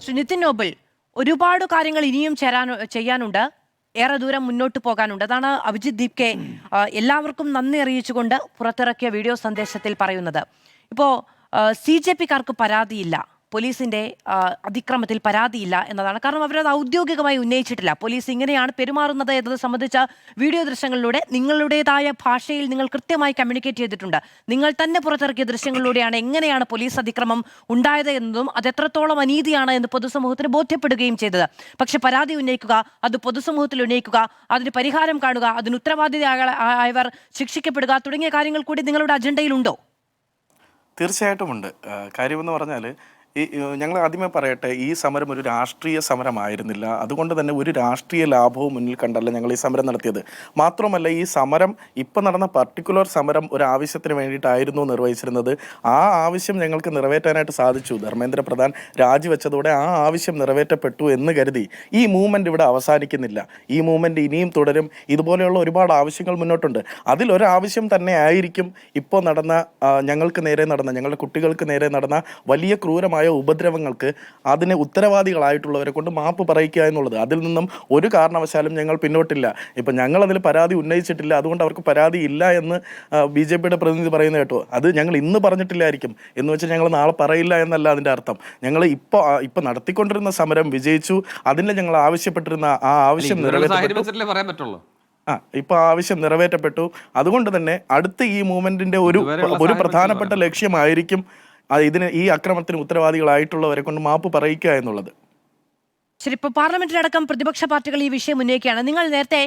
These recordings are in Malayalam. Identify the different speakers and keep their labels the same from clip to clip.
Speaker 1: ശ്രീ നിതിൻ നോബൽ, ഒരുപാട് കാര്യങ്ങൾ ഇനിയും ചെയ്യാനുണ്ട്. ഏറെ ദൂരം മുന്നോട്ട് പോകാനുണ്ട്. അതാണ് അഭിജിത്ത് ദീപ്കെ എല്ലാവർക്കും നന്ദി അറിയിച്ചുകൊണ്ട് പുറത്തിറക്കിയ വീഡിയോ സന്ദേശത്തിൽ പറയുന്നത്. ഇപ്പോൾ CJPക്കാർക്ക് പരാതിയില്ല, പോലീസിന്റെ അതിക്രമത്തിൽ പരാതിയില്ല എന്നതാണ്. കാരണം അവരത് ഔദ്യോഗികമായി ഉന്നയിച്ചിട്ടില്ല. പോലീസ് ഇങ്ങനെയാണ് പെരുമാറുന്നത് എന്നത് സംബന്ധിച്ച വീഡിയോ ദൃശ്യങ്ങളിലൂടെ നിങ്ങളുടേതായ ഭാഷയിൽ നിങ്ങൾ കൃത്യമായി കമ്മ്യൂണിക്കേറ്റ് ചെയ്തിട്ടുണ്ട്. നിങ്ങൾ തന്നെ പുറത്തിറക്കിയ ദൃശ്യങ്ങളിലൂടെയാണ് എങ്ങനെയാണ് പോലീസ് അതിക്രമം ഉണ്ടായത് എന്നതും അത് എത്രത്തോളം അനീതിയാണ് എന്ന് പൊതുസമൂഹത്തിന് ബോധ്യപ്പെടുകയും ചെയ്തത്. പക്ഷെ പരാതി ഉന്നയിക്കുക, അത് പൊതുസമൂഹത്തിൽ ഉന്നയിക്കുക, അതിന് പരിഹാരം കാണുക, അതിന് ഉത്തരവാദിയായവർ ശിക്ഷിക്കപ്പെടുക തുടങ്ങിയ കാര്യങ്ങൾ കൂടി നിങ്ങളുടെ അജണ്ടയിലുണ്ടോ?
Speaker 2: തീർച്ചയായിട്ടുമുണ്ട്. കാര്യമെന്ന് പറഞ്ഞാൽ ഞങ്ങൾ ആദ്യമേ പറയട്ടെ, ഈ സമരം ഒരു രാഷ്ട്രീയ സമരമായിരുന്നില്ല. അതുകൊണ്ട് തന്നെ ഒരു രാഷ്ട്രീയ ലാഭവും മുന്നിൽ കണ്ടല്ല ഞങ്ങൾ ഈ സമരം നടത്തിയത്. മാത്രമല്ല, ഈ സമരം ഇപ്പം നടന്ന പർട്ടിക്കുലർ സമരം ഒരു ആവശ്യത്തിന് വേണ്ടിയിട്ടായിരുന്നു നിർവഹിച്ചിരുന്നത്. ആ ആവശ്യം ഞങ്ങൾക്ക് നിറവേറ്റാനായിട്ട് സാധിച്ചു. ധർമ്മേന്ദ്ര പ്രധാൻ രാജിവെച്ചതോടെ ആ ആവശ്യം നിറവേറ്റപ്പെട്ടു എന്ന് കരുതി ഈ മൂവ്മെൻറ്റ് ഇവിടെ അവസാനിക്കുന്നില്ല. ഈ മൂവ്മെൻറ്റ് ഇനിയും തുടരും. ഇതുപോലെയുള്ള ഒരുപാട് ആവശ്യങ്ങൾ മുന്നോട്ടുണ്ട്. അതിലൊരാവശ്യം തന്നെ ആയിരിക്കും ഇപ്പോൾ നടന്ന ഞങ്ങളുടെ കുട്ടികൾക്ക് നേരെ നടന്ന വലിയ ക്രൂരമായ ഉപദ്രവങ്ങൾക്ക് അതിന് ഉത്തരവാദികളായിട്ടുള്ളവരെ കൊണ്ട് മാപ്പ് പറയിക്കുക എന്നുള്ളത്. അതിൽ നിന്നും ഒരു കാരണവശാലും ഞങ്ങൾ പിന്നോട്ടില്ല. ഇപ്പം ഞങ്ങളതിൽ പരാതി ഉന്നയിച്ചിട്ടില്ല, അതുകൊണ്ട് അവർക്ക് പരാതി ഇല്ല എന്ന് BJPയുടെ പ്രതിനിധി പറയുന്നത് കേട്ടോ. അത് ഞങ്ങൾ ഇന്ന് പറഞ്ഞിട്ടില്ലായിരിക്കും എന്ന് വെച്ചാൽ ഞങ്ങൾ നാളെ പറയില്ല എന്നല്ല അതിൻ്റെ അർത്ഥം. ഞങ്ങൾ ഇപ്പോൾ നടത്തിക്കൊണ്ടിരുന്ന സമരം വിജയിച്ചു. അതിൽ ഞങ്ങൾ ആവശ്യപ്പെട്ടിരുന്ന ആ ആവശ്യം നിറവേറ്റപ്പെട്ടു. ഇപ്പൊ ആവശ്യം നിറവേറ്റപ്പെട്ടു. അതുകൊണ്ട് തന്നെ അടുത്ത ഈ മൂവ്മെന്റിന്റെ ഒരു പ്രധാനപ്പെട്ട ലക്ഷ്യമായിരിക്കും ഈ അക്രമത്തിന് ഉത്തരവാദികളായിട്ടുള്ളവരെ കൊണ്ട് മാപ്പ് പറയിക്കുക എന്നുള്ളത്.
Speaker 1: ശരി, ഇപ്പോൾ പാർലമെന്റിലടക്കം പ്രതിപക്ഷ പാർട്ടികൾ ഈ വിഷയം ഉന്നയിക്കുകയാണ്. നിങ്ങൾ നേരത്തെ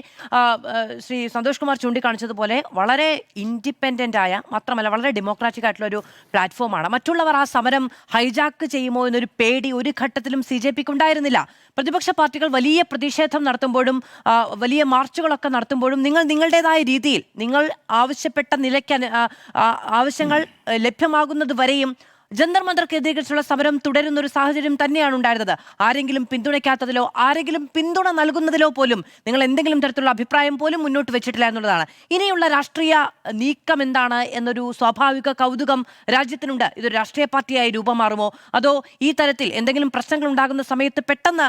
Speaker 1: ശ്രീ സന്തോഷ് കുമാർ ചൂണ്ടിക്കാണിച്ചതുപോലെ വളരെ ഇൻഡിപെൻഡന്റ് ആയ, മാത്രമല്ല വളരെ ഡെമോക്രാറ്റിക് ആയിട്ടുള്ള ഒരു പ്ലാറ്റ്ഫോമാണ്. മറ്റുള്ളവർ ആ സമരം ഹൈജാക്ക് ചെയ്യുമോ എന്നൊരു പേടി ഒരു ഘട്ടത്തിലും CJPക്ക് ഉണ്ടായിരുന്നില്ല. പ്രതിപക്ഷ പാർട്ടികൾ വലിയ പ്രതിഷേധം നടത്തുമ്പോഴും വലിയ മാർച്ചുകളൊക്കെ നടത്തുമ്പോഴും നിങ്ങൾ നിങ്ങളുടേതായ രീതിയിൽ നിങ്ങൾ ആവശ്യപ്പെട്ട നിലയ്ക്ക് ആവശ്യങ്ങൾ ലഭ്യമാകുന്നത് വരെയും ജന്തർ മന്ദർ കേന്ദ്രീകരിച്ചുള്ള സമരം തുടരുന്ന ഒരു സാഹചര്യം തന്നെയാണ് ഉണ്ടായിരുന്നത്. ആരെങ്കിലും പിന്തുണയ്ക്കാത്തതിലോ ആരെങ്കിലും പിന്തുണ നൽകുന്നതിലോ പോലും നിങ്ങൾ എന്തെങ്കിലും തരത്തിലുള്ള അഭിപ്രായം പോലും മുന്നോട്ട് വെച്ചിട്ടില്ല എന്നുള്ളതാണ്. ഇനിയുള്ള രാഷ്ട്രീയ നീക്കം എന്താണ് എന്നൊരു സ്വാഭാവിക കൗതുകം രാജ്യത്തിനുണ്ട്. ഇതൊരു രാഷ്ട്രീയ പാർട്ടിയായി രൂപമാറുമോ, അതോ ഈ തരത്തിൽ എന്തെങ്കിലും പ്രശ്നങ്ങൾ ഉണ്ടാകുന്ന സമയത്ത് പെട്ടെന്ന്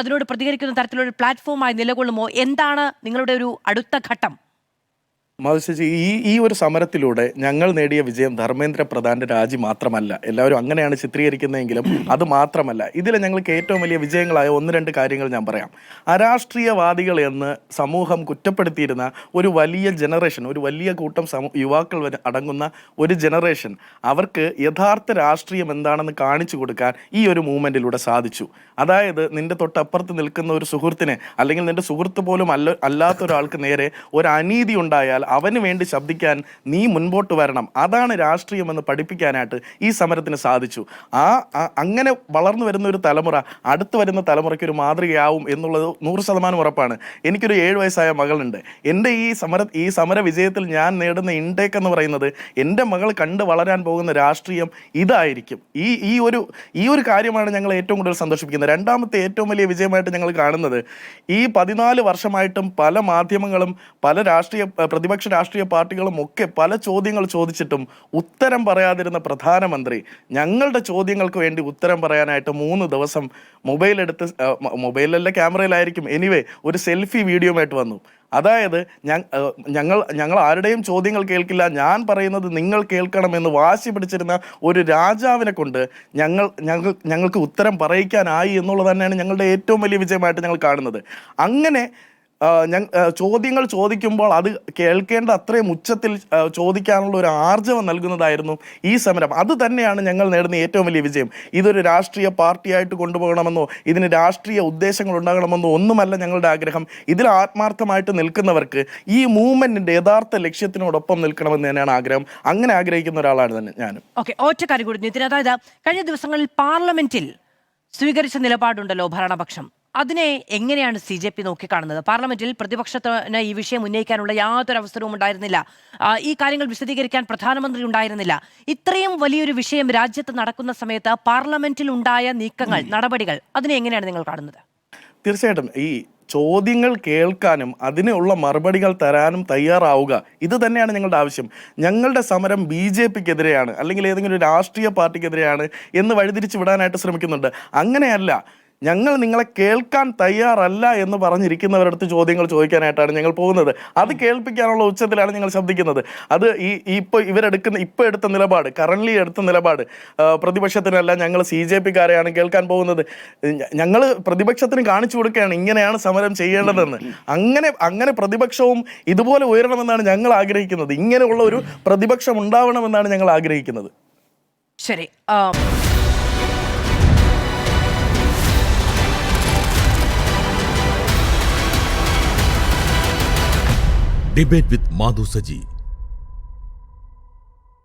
Speaker 1: അതിനോട് പ്രതികരിക്കുന്ന തരത്തിലുള്ള പ്ലാറ്റ്ഫോമായി നിലകൊള്ളുമോ? എന്താണ് നിങ്ങളുടെ ഒരു അടുത്ത ഘട്ടം?
Speaker 2: മധുശേഷി, ഈ ഒരു സമരത്തിലൂടെ ഞങ്ങൾ നേടിയ വിജയം ധർമ്മേന്ദ്ര പ്രധാന്റെ രാജി മാത്രമല്ല. എല്ലാവരും അങ്ങനെയാണ് ചിത്രീകരിക്കുന്നതെങ്കിലും അത് മാത്രമല്ല. ഇതിൽ ഞങ്ങൾക്ക് ഏറ്റവും വലിയ വിജയങ്ങളായ 1-2 കാര്യങ്ങൾ ഞാൻ പറയാം. അരാഷ്ട്രീയവാദികൾ എന്ന് സമൂഹം കുറ്റപ്പെടുത്തിയിരുന്ന ഒരു വലിയ ജനറേഷൻ, ഒരു വലിയ കൂട്ടം യുവാക്കൾ അടങ്ങുന്ന ഒരു ജനറേഷൻ, അവർക്ക് യഥാർത്ഥ രാഷ്ട്രീയം എന്താണെന്ന് കാണിച്ചു കൊടുക്കാൻ ഈ ഒരു മൂവ്മെൻറ്റിലൂടെ സാധിച്ചു. അതായത് നിന്റെ തൊട്ടപ്പുറത്ത് നിൽക്കുന്ന ഒരു സുഹൃത്തിന്, അല്ലെങ്കിൽ നിന്റെ സുഹൃത്ത് പോലും അല്ലാത്ത ഒരാൾക്ക് നേരെ ഒരു അനീതി ഉണ്ടായാൽ അവന് വേണ്ടി ശബ്ദിക്കാൻ നീ മുൻപോട്ട് വരണം. അതാണ് രാഷ്ട്രീയമെന്ന് പഠിപ്പിക്കാനായിട്ട് ഈ സമരത്തിന് സാധിച്ചു. അങ്ങനെ വളർന്നു വരുന്ന ഒരു തലമുറ അടുത്ത് വരുന്ന തലമുറയ്ക്ക് ഒരു മാതൃകയാവും എന്നുള്ളത് 100% ഉറപ്പാണ്. എനിക്കൊരു 7 വയസ്സായ മകളുണ്ട്. എൻ്റെ ഈ സമര വിജയത്തിൽ ഞാൻ നേടുന്ന ഇൻടേക്ക് എന്ന് പറയുന്നത് എൻ്റെ മകൾ കണ്ട് വളരാൻ പോകുന്ന രാഷ്ട്രീയം ഇതായിരിക്കും. ഈ ഒരു കാര്യമാണ് ഞങ്ങൾ ഏറ്റവും കൂടുതൽ സന്തോഷിപ്പിക്കുന്നത്. രണ്ടാമത്തെ ഏറ്റവും വലിയ വിജയമായിട്ട് ഞങ്ങൾ കാണുന്നത്, ഈ 14 വർഷമായിട്ടും പല മാധ്യമങ്ങളും പല പ്രതിപക്ഷ രാഷ്ട്രീയ പാർട്ടികളും ഒക്കെ പല ചോദ്യങ്ങൾ ചോദിച്ചിട്ടും ഉത്തരം പറയാതിരുന്ന പ്രധാനമന്ത്രി ഞങ്ങളുടെ ചോദ്യങ്ങൾക്ക് വേണ്ടി ഉത്തരം പറയാനായിട്ട് 3 ദിവസം മൊബൈലല്ല ക്യാമറയിലായിരിക്കും, എനിവേ ഒരു സെൽഫി വീഡിയോയുമായിട്ട് വന്നു. അതായത് ഞങ്ങൾ ആരുടെയും ചോദ്യങ്ങൾ കേൾക്കില്ല, ഞാൻ പറയുന്നത് നിങ്ങൾ കേൾക്കണമെന്ന് വാശി പിടിച്ചിരുന്ന ഒരു രാജാവിനെ കൊണ്ട് ഞങ്ങൾക്ക് ഉത്തരം പറയിക്കാനായി എന്നുള്ളത് തന്നെയാണ് ഞങ്ങളുടെ ഏറ്റവും വലിയ വിജയമായിട്ട് ഞങ്ങൾ കാണുന്നത്. അങ്ങനെ ചോദ്യങ്ങൾ ചോദിക്കുമ്പോൾ അത് കേൾക്കേണ്ട അത്രയും ഉച്ചത്തിൽ ചോദിക്കാനുള്ള ഒരു ആർജവം നൽകുന്നതായിരുന്നു ഈ സമരം. അത് തന്നെയാണ് ഞങ്ങൾ നേടുന്ന ഏറ്റവും വലിയ വിജയം. ഇതൊരു രാഷ്ട്രീയ പാർട്ടിയായിട്ട് കൊണ്ടുപോകണമെന്നോ ഇതിന് രാഷ്ട്രീയ ഉദ്ദേശങ്ങൾ ഉണ്ടാകണമെന്നോ ഒന്നുമല്ല ഞങ്ങളുടെ ആഗ്രഹം. ഇതിൽ ആത്മാർത്ഥമായിട്ട് നിൽക്കുന്നവർക്ക് ഈ മൂവ്മെന്റിന്റെ യഥാർത്ഥ ലക്ഷ്യത്തിനോടൊപ്പം നിൽക്കണമെന്ന് തന്നെയാണ് ആഗ്രഹം. അങ്ങനെ ആഗ്രഹിക്കുന്ന ഒരാളാണ് തന്നെ ഞാനും.
Speaker 1: ഒറ്റ കാര്യം കൂടി നിതിൻ, അതായത് കഴിഞ്ഞ ദിവസങ്ങളിൽ പാർലമെന്റിൽ സ്വീകരിച്ച നിലപാടുണ്ടല്ലോ ഭരണപക്ഷം, അതിനെ എങ്ങനെയാണ് CJP നോക്കിക്കാണുന്നത്? പാർലമെന്റിൽ പ്രതിപക്ഷത്തിന് ഈ വിഷയം ഉന്നയിക്കാനുള്ള യാതൊരു അവസരവും ഉണ്ടായിരുന്നില്ല. ഈ കാര്യങ്ങൾ വിശദീകരിക്കാൻ പ്രധാനമന്ത്രി ഉണ്ടായിരുന്നില്ല. ഇത്രയും വലിയൊരു വിഷയം രാജ്യത്ത് നടക്കുന്ന സമയത്ത് പാർലമെന്റിൽ ഉണ്ടായ നീക്കങ്ങൾ, നടപടികൾ, അതിനെ എങ്ങനെയാണ് നിങ്ങൾ കാണുന്നത്?
Speaker 2: തീർച്ചയായിട്ടും ഈ ചോദ്യങ്ങൾ കേൾക്കാനും അതിനുള്ള മറുപടികൾ തരാനും തയ്യാറാവുക. ഇത് തന്നെയാണ് ഞങ്ങളുടെ ആവശ്യം. ഞങ്ങളുടെ സമരം BJP-ക്കെതിരെയാണ് അല്ലെങ്കിൽ ഏതെങ്കിലും ഒരു രാഷ്ട്രീയ പാർട്ടിക്കെതിരെയാണ് എന്ന് വഴിതിരിച്ച് വിടാനായിട്ട് ശ്രമിക്കുന്നുണ്ട്. അങ്ങനെയല്ല. ഞങ്ങൾ നിങ്ങളെ കേൾക്കാൻ തയ്യാറല്ല എന്ന് പറഞ്ഞിരിക്കുന്നവരുടെ അടുത്ത് ചോദ്യങ്ങൾ ചോദിക്കാനായിട്ടാണ് ഞങ്ങൾ പോകുന്നത്. അത് കേൾപ്പിക്കാനുള്ള ഉച്ചത്തിലാണ് ഞങ്ങൾ ശബ്ദിക്കുന്നത്. അത് ഇപ്പോൾ എടുത്ത നിലപാട്, കറൻലി എടുത്ത നിലപാട് പ്രതിപക്ഷത്തിനല്ല, ഞങ്ങൾ CJP-ക്കാരെയാണ് കേൾക്കാൻ പോകുന്നത്. ഞങ്ങൾ പ്രതിപക്ഷത്തിന് കാണിച്ചു കൊടുക്കുകയാണ് ഇങ്ങനെയാണ് സമരം ചെയ്യേണ്ടതെന്ന്. അങ്ങനെ പ്രതിപക്ഷവും ഇതുപോലെ ഉയരണമെന്നാണ് ഞങ്ങൾ ആഗ്രഹിക്കുന്നത്. ഇങ്ങനെയുള്ള ഒരു പ്രതിപക്ഷം ഉണ്ടാവണമെന്നാണ് ഞങ്ങൾ ആഗ്രഹിക്കുന്നത്.
Speaker 1: ശരി.
Speaker 3: Debate with Madhu Saji.